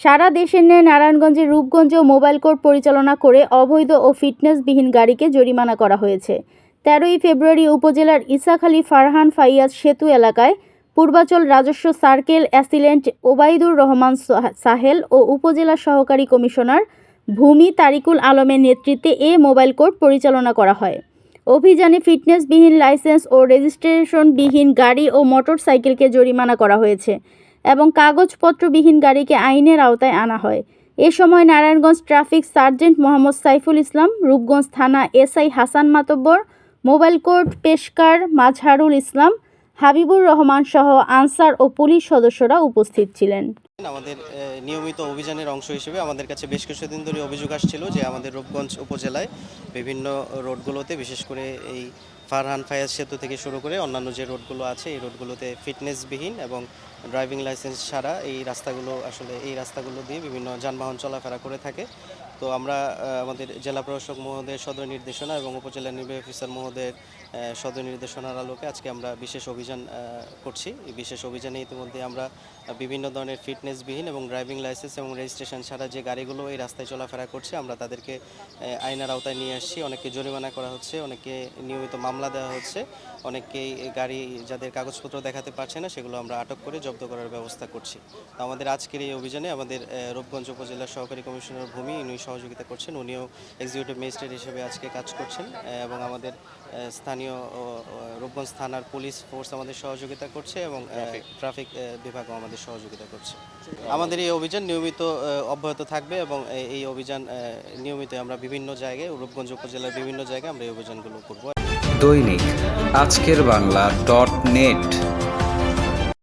সারা দেশের ন্যায় নারায়ণগঞ্জের রূপগঞ্জেও মোবাইল কোর্ট পরিচালনা করে অবৈধ ও ফিটনেসবিহীন গাড়িকে জরিমানা করা হয়েছে। 13ই ফেব্রুয়ারি উপজেলার ইসাখালী ফারহান ফাইয়াজ সেতু এলাকায় পূর্বাচল রাজস্ব সার্কেল অ্যাসিস্ট্যান্ট ওবায়দুর রহমান সাহেল ও উপজেলা সহকারী কমিশনার ভূমি তারিকুল আলমের নেতৃত্বে এ মোবাইল কোর্ট পরিচালনা করা হয়। অভিযানে ফিটনেসবিহীন, লাইসেন্স ও রেজিস্ট্রেশনবিহীন গাড়ি ও মোটরসাইকেলকে জরিমানা করা হয়েছে এবং কাগজপত্রবিহীন গাড়িকে আইনের আওতায় আনা হয়। এ সময় নারায়ণগঞ্জ ট্রাফিক সার্জেন্ট মোহাম্মদ সাইফুল ইসলাম, রূপগঞ্জ থানা SI Hasan Matabbar, mobile court পেশকার মাজহারুল ইসলাম, হাবিবুর রহমান সহ আনসার ও পুলিশ সদস্যরা উপস্থিত ছিলেন। আমাদের নিয়মিত অভিযানের অংশ হিসেবে আমাদের কাছে বেশ কিছুদিন ধরে অভিযোগ আসছিল যে আমাদের রূপগঞ্জ উপজেলায় বিভিন্ন রোডগুলোতে, বিশেষ করে এই ফারহান ফায়াজ সেতু থেকে শুরু করে অন্যান্য যে রোডগুলো আছে এই রোডগুলোতে ফিটনেসবিহীন এবং ড্রাইভিং লাইসেন্স ছাড়া এই রাস্তাগুলো দিয়ে বিভিন্ন যানবাহন চলাফেরা করে থাকে। তো আমরা আমাদের জেলা প্রশাসক মহোদয়ের সদর নির্দেশনা এবং উপজেলা নির্বাহী অফিসার মহোদয়ের সদর নির্দেশনার আলোকে আজকে আমরা বিশেষ অভিযান করছি। এই বিশেষ অভিযানে ইতিমধ্যে আমরা বিভিন্ন ধরনের ফিটনেসবিহীন এবং ড্রাইভিং লাইসেন্স এবং রেজিস্ট্রেশন ছাড়া যে গাড়িগুলো এই রাস্তায় চলাফেরা করছে আমরা তাদেরকে আইনের আওতায় নিয়ে আসছি। অনেককে জরিমানা করা হচ্ছে, অনেককে নিয়মিত মামলা দেওয়া হচ্ছে, অনেককেই গাড়ি যাদের কাগজপত্র দেখাতে পারছে না সেগুলো আমরা আটক করে জব্দ করার ব্যবস্থা করছি। তো আমাদের আজকের এই অভিযানে আমাদের রূপগঞ্জ উপজেলার সহকারী কমিশনার ভূমি উনি সহযোগিতা করছেন, উনিও এক্সিকিউটিভ ম্যাজিস্ট্রেট হিসেবে আজকে কাজ করছেন এবং আমাদের স্থানীয় রূপগঞ্জ থানার পুলিশ ফোর্স আমাদের সহযোগিতা করছে এবং ট্রাফিক বিভাগও আমাদের সহযোগিতা করছে। আমাদের এই অভিযান নিয়মিত অব্যাহত থাকবে এবং এই অভিযান নিয়মিত আমরা বিভিন্ন জায়গায়, রূপগঞ্জ উপজেলার বিভিন্ন জায়গায় আমরা এই অভিযানগুলো করব। দৈনিক আজকের বাংলা .net